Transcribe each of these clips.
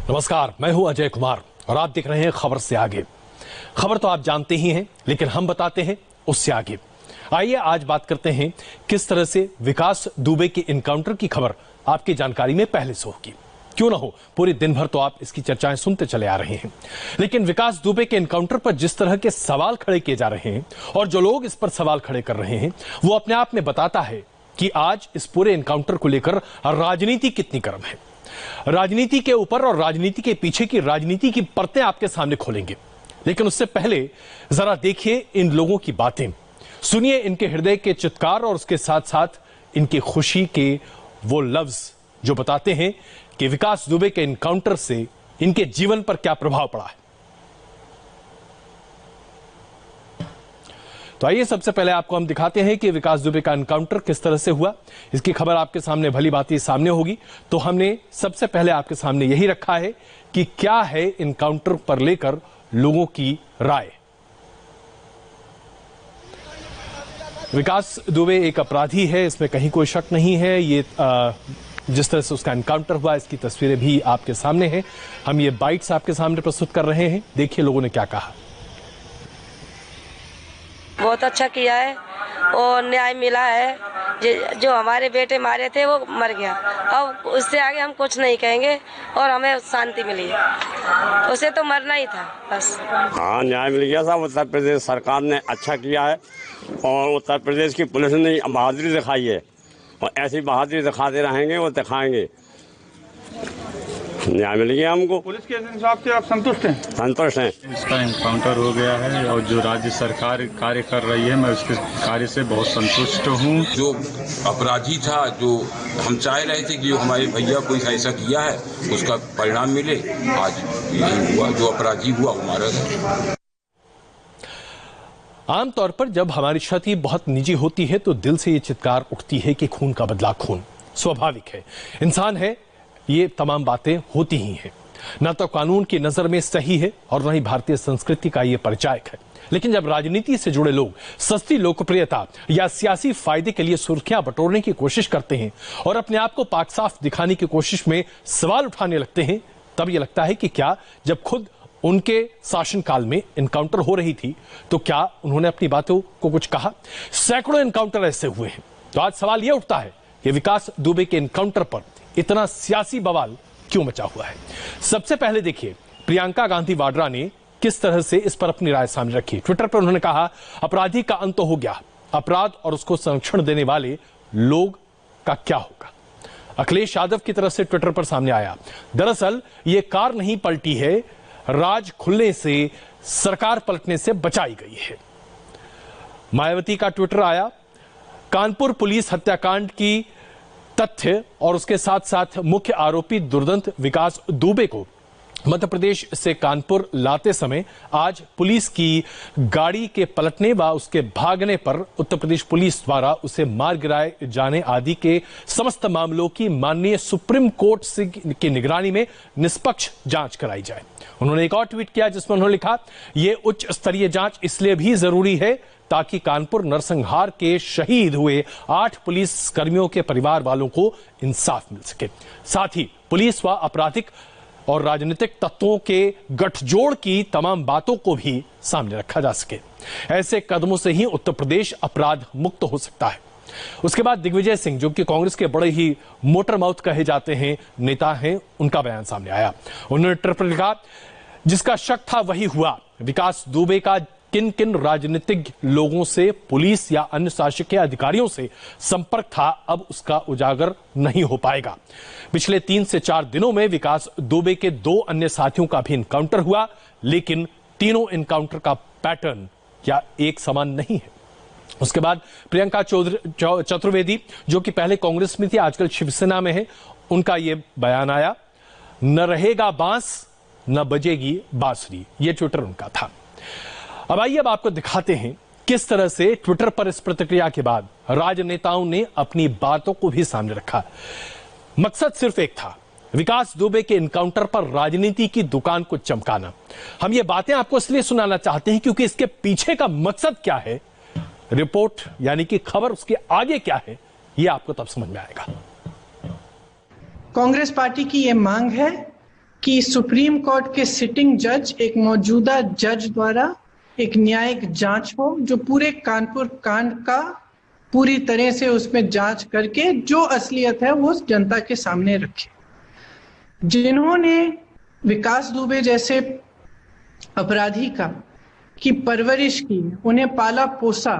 नमस्कार, मैं हूं अजय कुमार और आप देख रहे हैं खबर से आगे। खबर तो आप जानते ही हैं, लेकिन हम बताते हैं उससे आगे। आइए आज बात करते हैं किस तरह से विकास दुबे के एनकाउंटर की खबर आपकी जानकारी में पहले से होगी। क्यों ना हो, पूरे दिन भर तो आप इसकी चर्चाएं सुनते चले आ रहे हैं, लेकिन विकास दुबे के एनकाउंटर पर जिस तरह के सवाल खड़े किए जा रहे हैं और जो लोग इस पर सवाल खड़े कर रहे हैं, वो अपने आप में बताता है कि आज इस पूरे एनकाउंटर को लेकर राजनीति कितनी गर्म है। राजनीति के ऊपर और राजनीति के पीछे की राजनीति की परतें आपके सामने खोलेंगे, लेकिन उससे पहले जरा देखिए इन लोगों की बातें, सुनिए इनके हृदय के चित्कार और उसके साथ साथ इनकी खुशी के वो लफ्ज जो बताते हैं कि विकास दुबे के एनकाउंटर से इनके जीवन पर क्या प्रभाव पड़ा है। तो आइए सबसे पहले आपको हम दिखाते हैं कि विकास दुबे का एनकाउंटर किस तरह से हुआ। इसकी खबर आपके सामने भली भांति सामने होगी, तो हमने सबसे पहले आपके सामने यही रखा है कि क्या है एनकाउंटर पर लेकर लोगों की राय। विकास दुबे एक अपराधी है, इसमें कहीं कोई शक नहीं है। ये जिस तरह से उसका एनकाउंटर हुआ, इसकी तस्वीरें भी आपके सामने हैं। हम ये बाइट्स आपके सामने प्रस्तुत कर रहे हैं, देखिए लोगों ने क्या कहा। बहुत अच्छा किया है और न्याय मिला है। जो हमारे बेटे मारे थे वो मर गया, अब उससे आगे हम कुछ नहीं कहेंगे और हमें शांति मिली है। उसे तो मरना ही था बस। हाँ, न्याय मिल गया साहब। उत्तर प्रदेश सरकार ने अच्छा किया है और उत्तर प्रदेश की पुलिस ने बहादुरी दिखाई है और ऐसी बहादुरी दिखाते रहेंगे और दिखाएंगे। न्याय मिल गया हमको। पुलिस के इंसाफ से आप संतुष्ट हैं? संतुष्ट हैं। इसका एनकाउंटर हो गया है और जो राज्य सरकार कार्य कर रही है, मैं उसके कार्य से बहुत संतुष्ट हूँ। जो अपराधी था, जो हम चाह रहे थे कि हमारे भैया कोई ऐसा किया है, उसका परिणाम मिले, आज यही हुआ। जो अपराधी हुआ वो मारा गया। आमतौर पर जब हमारी क्षति बहुत निजी होती है तो दिल से ये चित्कार उठती है कि खून का बदला खून। स्वाभाविक है, इंसान है, ये तमाम बातें होती ही हैं। न तो कानून की नजर में सही है और न ही भारतीय संस्कृति का ये परिचायक है। लेकिन जब राजनीति से जुड़े लोग सस्ती लोकप्रियता या सियासी फायदे के लिए सुर्खियां बटोरने की कोशिश करते हैं और अपने आप को पाक साफ दिखाने की कोशिश में सवाल उठाने लगते हैं, तब ये लगता है कि क्या जब खुद उनके शासनकाल में एनकाउंटर हो रही थी तो क्या उन्होंने अपनी बातों को कुछ कहा। सैकड़ों एनकाउंटर ऐसे हुए हैं, तो आज सवाल यह उठता है कि विकास दुबे के एनकाउंटर पर इतना सियासी बवाल क्यों मचा हुआ है। सबसे पहले देखिए प्रियंका गांधी वाड्रा ने किस तरह से इस पर अपनी राय सामने रखी। ट्विटर पर उन्होंने कहा, अपराधी का अंत हो गया, अपराध और उसको संरक्षण देने वाले लोग का क्या होगा। अखिलेश यादव की तरफ से ट्विटर पर सामने आया, दरअसल ये कार नहीं पलटी है, राज खुलने से सरकार पलटने से बचाई गई है। मायावती का ट्विटर आया, कानपुर पुलिस हत्याकांड की तथ्य और उसके साथ साथ मुख्य आरोपी दुर्दांत विकास दुबे को मध्य प्रदेश से कानपुर लाते समय आज पुलिस की गाड़ी के पलटने व उसके भागने पर उत्तर प्रदेश पुलिस द्वारा उसे मार गिराए जाने आदि के समस्त मामलों की माननीय सुप्रीम कोर्ट की निगरानी में निष्पक्ष जांच कराई जाए। उन्होंने एक और ट्वीट किया जिसमें उन्होंने लिखा, यह उच्च स्तरीय जांच इसलिए भी जरूरी है ताकि कानपुर नरसंहार के शहीद हुए 8 पुलिस कर्मियों के परिवार वालों को इंसाफ मिल सके। साथ ही पुलिस व आपराधिक और राजनीतिक तत्वों के गठजोड़ की तमाम बातों को भी सामने रखा जा सके। ऐसे कदमों से ही उत्तर प्रदेश अपराध मुक्त हो सकता है। उसके बाद दिग्विजय सिंह, जो कि कांग्रेस के बड़े ही मोटर माउथ कहे जाते हैं नेता हैं, उनका बयान सामने आया। उन्होंने ट्विटर पर लिखा, जिसका शक था वही हुआ, विकास दुबे का किन किन राजनीतिक लोगों से, पुलिस या अन्य शासकीय अधिकारियों से संपर्क था, अब उसका उजागर नहीं हो पाएगा। पिछले 3 से 4 दिनों में विकास दुबे के 2 अन्य साथियों का भी एनकाउंटर हुआ, लेकिन तीनों एनकाउंटर का पैटर्न या एक समान नहीं है। उसके बाद प्रियंका चतुर्वेदी, जो कि पहले कांग्रेस में थी, आजकल शिवसेना में है, उनका यह बयान आया, न रहेगा बांस न बजेगी बांसुरी। यह ट्विटर उनका था। अब आइए अब आपको दिखाते हैं किस तरह से ट्विटर पर इस प्रतिक्रिया के बाद राजनेताओं ने अपनी बातों को भी सामने रखा। मकसद सिर्फ एक था, विकास दुबे के एनकाउंटर पर राजनीति की दुकान को चमकाना। हम ये बातें आपको इसलिए सुनाना चाहते हैं क्योंकि इसके पीछे का मकसद क्या है, रिपोर्ट यानी कि खबर उसके आगे क्या है, यह आपको तब समझ में आएगा। कांग्रेस पार्टी की यह मांग है कि सुप्रीम कोर्ट के सिटिंग जज एक मौजूदा जज द्वारा एक न्यायिक जांच हो, जो पूरे कानपुर कांड का पूरी तरह से उसमें जांच करके जो असलियत है वो जनता के सामने रखे। जिन्होंने विकास दुबे जैसे अपराधी की परवरिश की, उन्हें पाला पोसा,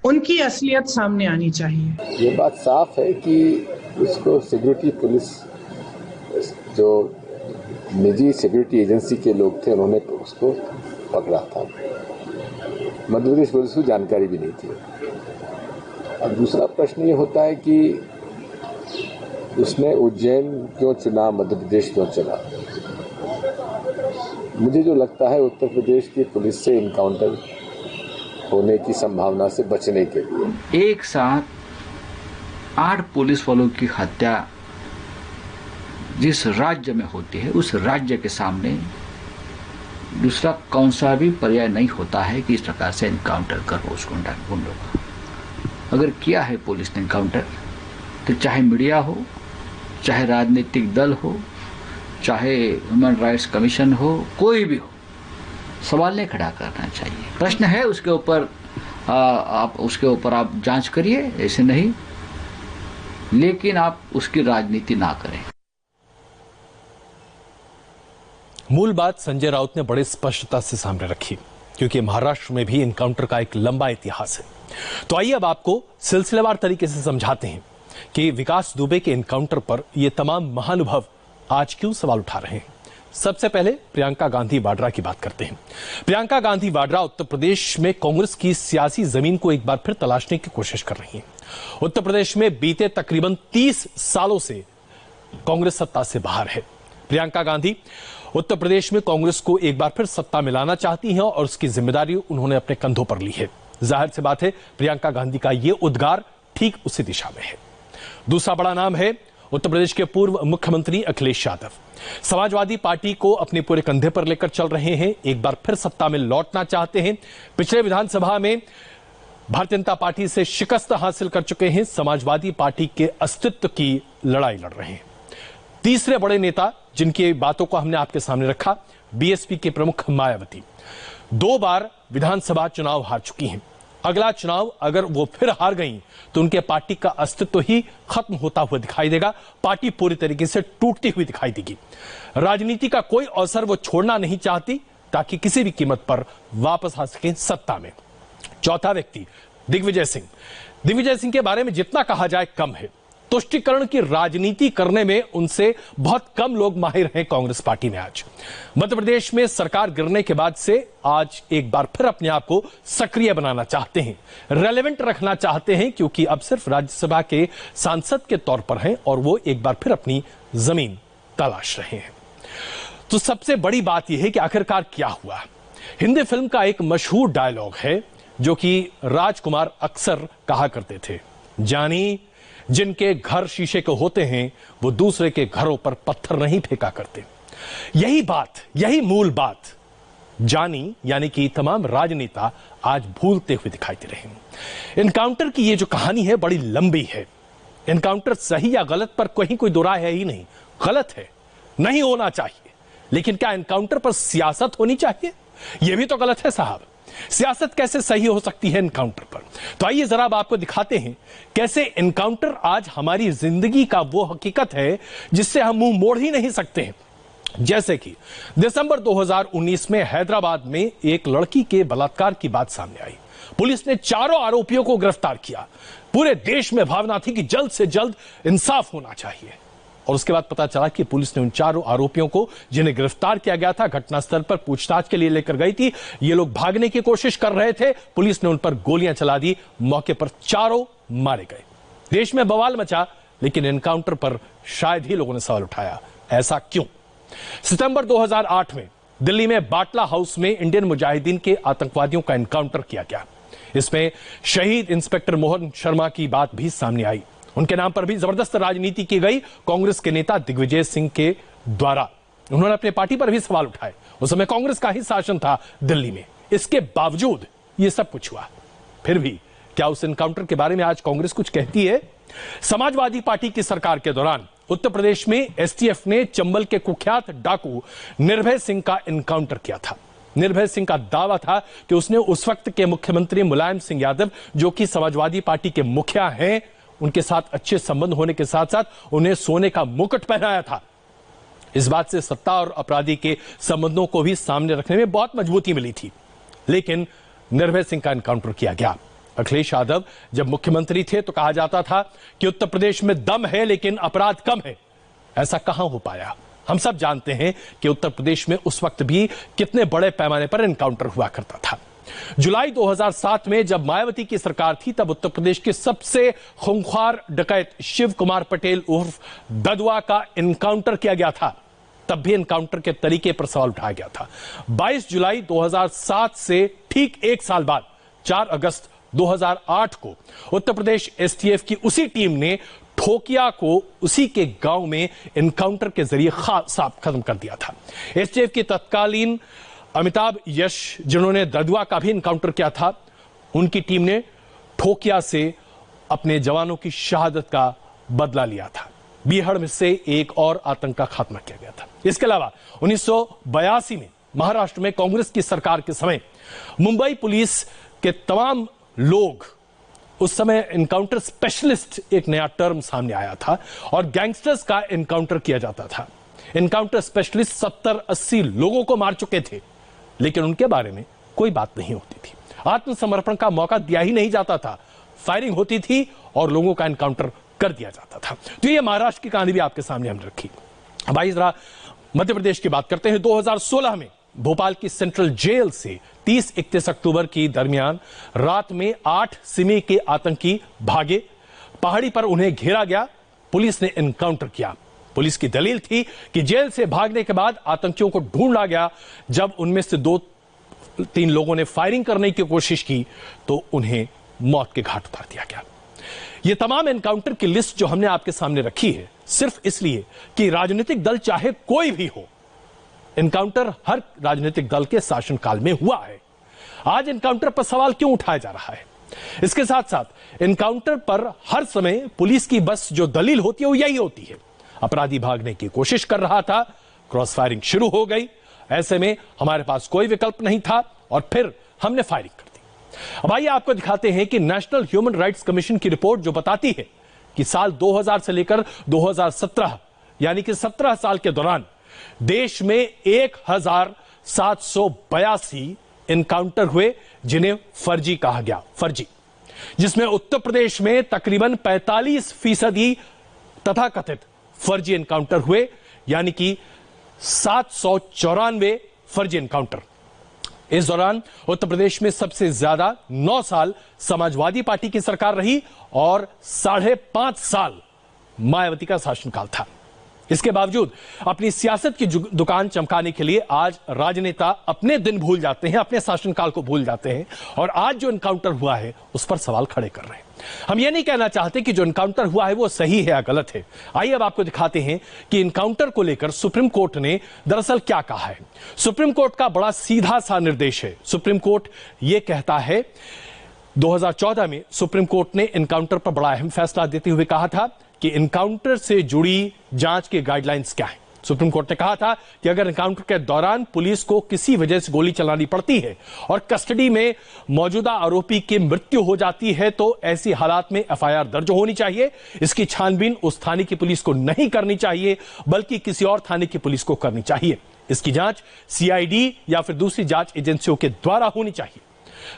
उनकी असलियत सामने आनी चाहिए। ये बात साफ है कि उसको सिक्योरिटी पुलिस, जो निजी सिक्योरिटी एजेंसी के लोग थे, उन्होंने उसको पकड़ा था। मध्य प्रदेश पुलिस को जानकारी भी नहीं थी। अब दूसरा प्रश्न ये होता है कि उसने उज्जैन क्यों चुना, मध्य प्रदेश क्यों चुना। मुझे जो लगता है उत्तर प्रदेश की पुलिस से इनकाउंटर होने की संभावना से बचने के लिए एक साथ 8 पुलिस वालों की हत्या जिस राज्य में होती है, उस राज्य के सामने दूसरा कौन सा भी पर्याय नहीं होता है कि इस प्रकार से इनकाउंटर करो उस गुंडों का। अगर किया है पुलिस ने इनकाउंटर, तो चाहे मीडिया हो, चाहे राजनीतिक दल हो, चाहे ह्यूमन राइट्स कमीशन हो, कोई भी हो, सवाल नहीं खड़ा करना चाहिए। प्रश्न है उसके ऊपर आप जांच करिए, ऐसे नहीं, लेकिन आप उसकी राजनीति ना करें। मूल बात संजय राउत ने बड़े स्पष्टता से सामने रखी, क्योंकि महाराष्ट्र में भी एनकाउंटर का एक लंबा इतिहास है। तो आइए अब आपको सिलसिलेवार तरीके से समझाते हैं कि विकास दुबे के एनकाउंटर पर ये तमाम महानुभाव आज क्यों सवाल उठा रहे हैं। सबसे पहले प्रियंका गांधी वाड्रा की बात करते हैं। प्रियंका गांधी वाड्रा उत्तर प्रदेश में कांग्रेस की सियासी जमीन को एक बार फिर तलाशने की कोशिश कर रही हैं। उत्तर प्रदेश में बीते तकरीबन 30 सालों से कांग्रेस सत्ता से बाहर है। प्रियंका गांधी उत्तर प्रदेश में कांग्रेस को एक बार फिर सत्ता मिलाना चाहती हैं और उसकी जिम्मेदारी उन्होंने अपने कंधों पर ली है। जाहिर सी बात है, प्रियंका गांधी का यह उद्गार ठीक उसी दिशा में है। दूसरा बड़ा नाम है उत्तर प्रदेश के पूर्व मुख्यमंत्री अखिलेश यादव। समाजवादी पार्टी को अपने पूरे कंधे पर लेकर चल रहे हैं, एक बार फिर सत्ता में लौटना चाहते हैं। पिछले विधानसभा में भारतीय जनता पार्टी से शिकस्त हासिल कर चुके हैं, समाजवादी पार्टी के अस्तित्व की लड़ाई लड़ रहे हैं। तीसरे बड़े नेता जिनकी बातों को हमने आपके सामने रखा, बीएसपी के प्रमुख मायावती 2 बार विधानसभा चुनाव हार चुकी हैं। अगला चुनाव अगर वो फिर हार गई तो उनके पार्टी का अस्तित्व ही खत्म होता हुआ दिखाई देगा, पार्टी पूरी तरीके से टूटती हुई दिखाई देगी। राजनीति का कोई अवसर वो छोड़ना नहीं चाहती ताकि किसी भी कीमत पर वापस आ सके सत्ता में। चौथा व्यक्ति दिग्विजय सिंह। दिग्विजय सिंह के बारे में जितना कहा जाए कम है। तुष्टीकरण की राजनीति करने में उनसे बहुत कम लोग माहिर हैं कांग्रेस पार्टी में। आज मध्य प्रदेश में सरकार गिरने के बाद से आज एक बार फिर अपने आप को सक्रिय बनाना चाहते हैं, रेलेवेंट रखना चाहते हैं, क्योंकि अब सिर्फ राज्यसभा के सांसद के तौर पर हैं और वो एक बार फिर अपनी जमीन तलाश रहे हैं। तो सबसे बड़ी बात यह है कि आखिरकार क्या हुआ। हिंदी फिल्म का एक मशहूर डायलॉग है जो कि राजकुमार अक्सर कहा करते थे, जानी जिनके घर शीशे के होते हैं वो दूसरे के घरों पर पत्थर नहीं फेंका करते। यही बात, यही मूल बात जानी यानी कि तमाम राजनेता आज भूलते हुए दिखाई दे रहे हैं। एनकाउंटर की ये जो कहानी है बड़ी लंबी है। एनकाउंटर सही या गलत पर कहीं कोई दो राय है ही नहीं, गलत है, नहीं होना चाहिए। लेकिन क्या एनकाउंटर पर सियासत होनी चाहिए? यह भी तो गलत है साहब। सियासत कैसे सही हो सकती है एनकाउंटर पर? तो आइए जरा अब आपको दिखाते हैं कैसे एनकाउंटर आज हमारी जिंदगी का वो हकीकत है जिससे हम मुंह मोड़ ही नहीं सकते हैं। जैसे कि दिसंबर 2019 में हैदराबाद में एक लड़की के बलात्कार की बात सामने आई। पुलिस ने 4 आरोपियों को गिरफ्तार किया। पूरे देश में भावना थी कि जल्द से जल्द इंसाफ होना चाहिए। और उसके बाद पता चला कि पुलिस ने उन 4 आरोपियों को जिन्हें गिरफ्तार किया गया था घटनास्थल पर पूछताछ के लिए लेकर गई थी। ये लोग भागने की कोशिश कर रहे थे, पुलिस ने उन पर गोलियां चला दी, मौके पर 4 मारे गए। देश में बवाल मचा, लेकिन एनकाउंटर पर शायद ही लोगों ने सवाल उठाया, ऐसा क्यों? सितंबर 2008 में दिल्ली में बाटला हाउस में इंडियन मुजाहिदीन के आतंकवादियों का एनकाउंटर किया गया। इसमें शहीद इंस्पेक्टर मोहन शर्मा की बात भी सामने आई। उनके नाम पर भी जबरदस्त राजनीति की गई कांग्रेस के नेता दिग्विजय सिंह के द्वारा। उन्होंने अपने पार्टी पर भी सवाल उठाए। उस समय कांग्रेस का ही शासन था दिल्ली में। इसके बावजूद यह सब कुछ हुआ। फिर भी क्या उस एनकाउंटर के बारे में आज कांग्रेस कुछ कहती है? समाजवादी पार्टी की सरकार के दौरान उत्तर प्रदेश में एसटीएफ ने चंबल के कुख्यात डाकू निर्भय सिंह का एनकाउंटर किया था। निर्भय सिंह का दावा था कि उसने उस वक्त के मुख्यमंत्री मुलायम सिंह यादव, जो कि समाजवादी पार्टी के मुखिया हैं, उनके साथ अच्छे संबंध होने के साथ साथ उन्हें सोने का मुकुट पहनाया था। इस बात से सत्ता और अपराधी के संबंधों को भी सामने रखने में बहुत मजबूती मिली थी। लेकिन निर्भय सिंह का एनकाउंटर किया गया। अखिलेश यादव जब मुख्यमंत्री थे तो कहा जाता था कि उत्तर प्रदेश में दम है लेकिन अपराध कम है। ऐसा कहां हो पाया? हम सब जानते हैं कि उत्तर प्रदेश में उस वक्त भी कितने बड़े पैमाने पर एनकाउंटर हुआ करता था। जुलाई 2007 में जब मायावती की सरकार थी, तब उत्तर प्रदेश के सबसे खूंखार डकैत शिव कुमार पटेल उर्फ ददुआ का एनकाउंटर किया गया था। तब भी एनकाउंटर के तरीके पर सवाल उठाया गया था। 22 जुलाई 2007 से ठीक एक साल बाद 4 अगस्त 2008 को उत्तर प्रदेश एसटीएफ की उसी टीम ने ठोकिया को उसी के गांव में एनकाउंटर के जरिए साफ खत्म कर दिया था। एसटीएफ की तत्कालीन अमिताभ यश, जिन्होंने ददुआ का भी एनकाउंटर किया था, उनकी टीम ने ठोकिया से अपने जवानों की शहादत का बदला लिया था। बीहड़ में से एक और आतंक का खात्मा किया गया था। इसके अलावा 1982 में महाराष्ट्र में कांग्रेस की सरकार के समय मुंबई पुलिस के तमाम लोग, उस समय एनकाउंटर स्पेशलिस्ट एक नया टर्म सामने आया था और गैंगस्टर्स का एनकाउंटर किया जाता था। एनकाउंटर स्पेशलिस्ट 70-80 लोगों को मार चुके थे, लेकिन उनके बारे में कोई बात नहीं होती थी। आत्मसमर्पण का मौका दिया ही नहीं जाता था। फायरिंग होती थी और लोगों का एनकाउंटर कर दिया जाता था। तो ये महाराष्ट्र की कहानी भी आपके सामने हमने रखी। अब आइए जरा मध्य प्रदेश की बात करते हैं। 2016 में भोपाल की सेंट्रल जेल से 30-31 अक्टूबर की दरमियान रात में 8 सिमी के आतंकी भागे। पहाड़ी पर उन्हें घेरा गया। पुलिस ने एनकाउंटर किया। पुलिस की दलील थी कि जेल से भागने के बाद आतंकियों को ढूंढा गया। जब उनमें से 2-3 लोगों ने फायरिंग करने की कोशिश की तो उन्हें मौत के घाट उतार दिया गया। ये तमाम एनकाउंटर की लिस्ट जो हमने आपके सामने रखी है, सिर्फ इसलिए कि राजनीतिक दल चाहे कोई भी हो, एनकाउंटर हर राजनीतिक दल के शासनकाल में हुआ है। आज एनकाउंटर पर सवाल क्यों उठाया जा रहा है? इसके साथ साथ एनकाउंटर पर हर समय पुलिस की बस जो दलील होती है वो यही होती है, अपराधी भागने की कोशिश कर रहा था, क्रॉस फायरिंग शुरू हो गई, ऐसे में हमारे पास कोई विकल्प नहीं था और फिर हमने फायरिंग कर दी। अब आइए आपको दिखाते हैं कि नेशनल ह्यूमन राइट्स कमीशन की रिपोर्ट जो बताती है कि साल 2000 से लेकर 2017 यानी कि 17 साल के दौरान देश में 1782 एनकाउंटर हुए, जिन्हें फर्जी कहा गया, फर्जी, जिसमें उत्तर प्रदेश में तकरीबन 45% तथाकथित फर्जी एनकाउंटर हुए, यानी कि 794 फर्जी एनकाउंटर। इस दौरान उत्तर प्रदेश में सबसे ज्यादा 9 साल समाजवादी पार्टी की सरकार रही और 5.5 साल मायावती का शासनकाल था। इसके बावजूद अपनी सियासत की दुकान चमकाने के लिए आज राजनेता अपने दिन भूल जाते हैं, अपने शासनकाल को भूल जाते हैं और आज जो एनकाउंटर हुआ है उस पर सवाल खड़े कर रहे हैं। हम ये नहीं कहना चाहते कि जो एनकाउंटर हुआ है वो सही है या गलत है। आइए अब आपको दिखाते हैं कि एनकाउंटर को लेकर सुप्रीम कोर्ट ने दरअसल क्या कहा है। सुप्रीम कोर्ट का बड़ा सीधा सा निर्देश है। सुप्रीम कोर्ट ये कहता है, 2014 में सुप्रीम कोर्ट ने एनकाउंटर पर बड़ा अहम फैसला देते हुए कहा था कि एनकाउंटर से जुड़ी जांच के गाइडलाइंस क्या है। सुप्रीम कोर्ट ने कहा था कि अगर एनकाउंटर के दौरान पुलिस को किसी वजह से गोली चलानी पड़ती है और कस्टडी में मौजूदा आरोपी की मृत्यु हो जाती है तो ऐसी हालात में एफआईआर दर्ज होनी चाहिए। इसकी छानबीन उस थाने की पुलिस को नहीं करनी चाहिए बल्कि किसी और थाने की पुलिस को करनी चाहिए। इसकी जांच सीआईडी या फिर दूसरी जांच एजेंसियों के द्वारा होनी चाहिए।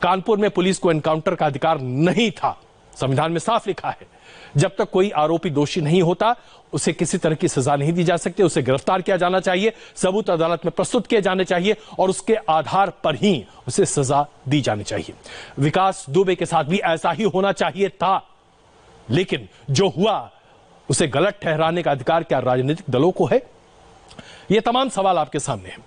कानपुर में पुलिस को एनकाउंटर का अधिकार नहीं था। संविधान में साफ लिखा है, जब तक कोई आरोपी दोषी नहीं होता उसे किसी तरह की सजा नहीं दी जा सकती, उसे गिरफ्तार किया जाना चाहिए, सबूत अदालत में प्रस्तुत किए जाने चाहिए और उसके आधार पर ही उसे सजा दी जानी चाहिए। विकास दुबे के साथ भी ऐसा ही होना चाहिए था, लेकिन जो हुआ उसे गलत ठहराने का अधिकार क्या राजनीतिक दलों को है? ये तमाम सवाल आपके सामने हैं।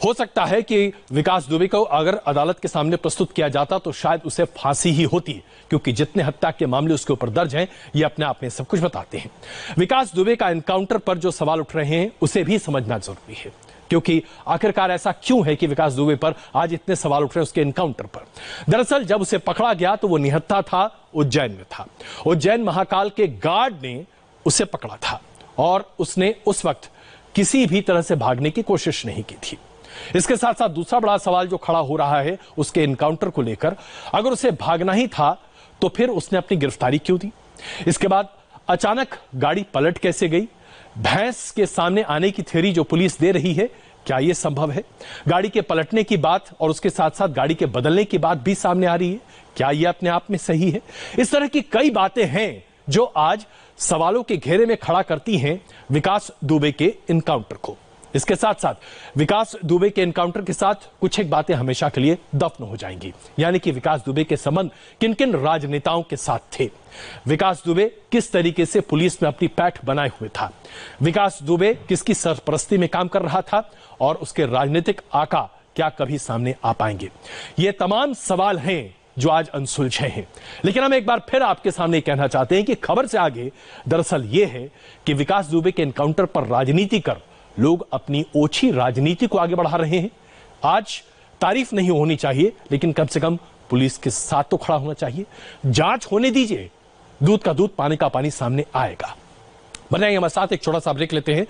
हो सकता है कि विकास दुबे को अगर अदालत के सामने प्रस्तुत किया जाता तो शायद उसे फांसी ही होती, क्योंकि जितने हत्या के मामले उसके ऊपर दर्ज हैं ये अपने आप में सब कुछ बताते हैं। विकास दुबे का एनकाउंटर पर जो सवाल उठ रहे हैं उसे भी समझना जरूरी है, क्योंकि आखिरकार ऐसा क्यों है कि विकास दुबे पर आज इतने सवाल उठ रहे हैं उसके एनकाउंटर पर। दरअसल जब उसे पकड़ा गया तो वो निहत्था था, उज्जैन में था। उज्जैन महाकाल के गार्ड ने उसे पकड़ा था और उसने उस वक्त किसी भी तरह से भागने की कोशिश नहीं की थी। इसके साथ साथ दूसरा बड़ा सवाल जो खड़ा हो रहा है उसके एनकाउंटर को लेकर, अगर उसे भागना ही था तो फिर उसने अपनी गिरफ्तारी क्यों दी? इसके बाद अचानक गाड़ी पलट कैसे गई? भैंस के सामने आने की थ्योरी जो पुलिस दे रही है, क्या यह संभव है? गाड़ी के पलटने की बात और उसके साथ साथ गाड़ी के बदलने की बात भी सामने आ रही है, क्या यह अपने आप में सही है? इस तरह की कई बातें हैं जो आज सवालों के घेरे में खड़ा करती हैं विकास दुबे के एनकाउंटर को। इसके साथ साथ विकास दुबे के एनकाउंटर के साथ कुछ एक बातें हमेशा के लिए दफन हो जाएंगी, यानी कि विकास दुबे के संबंध किन किन राजनेताओं के साथ थे, विकास दुबे किस तरीके से पुलिस में अपनी पैठ बनाए हुए था, विकास दुबे किसकी सरपरस्ती में काम कर रहा था और उसके राजनीतिक आका क्या कभी सामने आ पाएंगे? ये तमाम सवाल हैं जो आज अनसुलझे हैं। लेकिन हम एक बार फिर आपके सामने कहना चाहते हैं कि खबर से आगे दरअसल यह है कि विकास दुबे के एनकाउंटर पर राजनीति कर लोग अपनी ओछी राजनीति को आगे बढ़ा रहे हैं। आज तारीफ नहीं होनी चाहिए, लेकिन कम से कम पुलिस के साथ तो खड़ा होना चाहिए। जांच होने दीजिए, दूध का दूध पानी का पानी सामने आएगा। बनाएंगे हमारे साथ, एक छोटा सा ब्रेक लेते हैं।